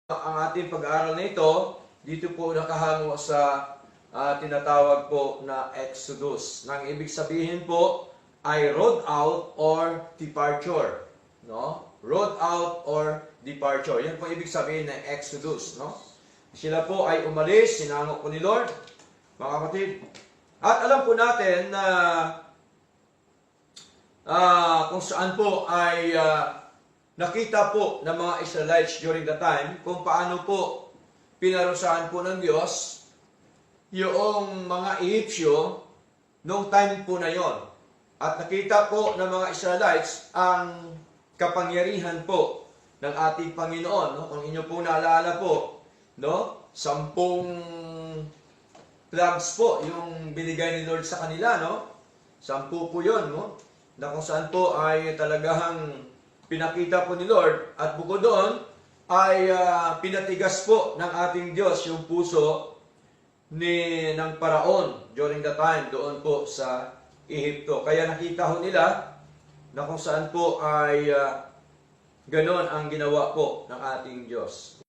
Ang ating pag-aaral na ito, dito po nakahango sa tinatawag po na Exodus. Nang ibig sabihin po ay road out or departure. No? Road out or departure. Yan po ibig sabihin ng Exodus. No? Sila po ay umalis, sinango po ni Lord, mga kapatid. At alam po natin na kung saan po ay nakita po ng mga Israelites during the time kung paano po pinarusahan po ng Diyos yung mga Egyptyo noong time po na yon. At nakita po ng mga Israelites ang kapangyarihan po ng ating Panginoon. No? Kung inyo po naalala po, no? 10 plagues po yung binigay ni Lord sa kanila. No? 10 po yun. No? Na kung saan po ay talagang pinakita po ni Lord at bukod doon ay pinatigas po ng ating Diyos yung puso ng Paraon during the time doon po sa Ehipto. Kaya nakita ho nila na kung saan po ay ganon ang ginawa po ng ating Diyos.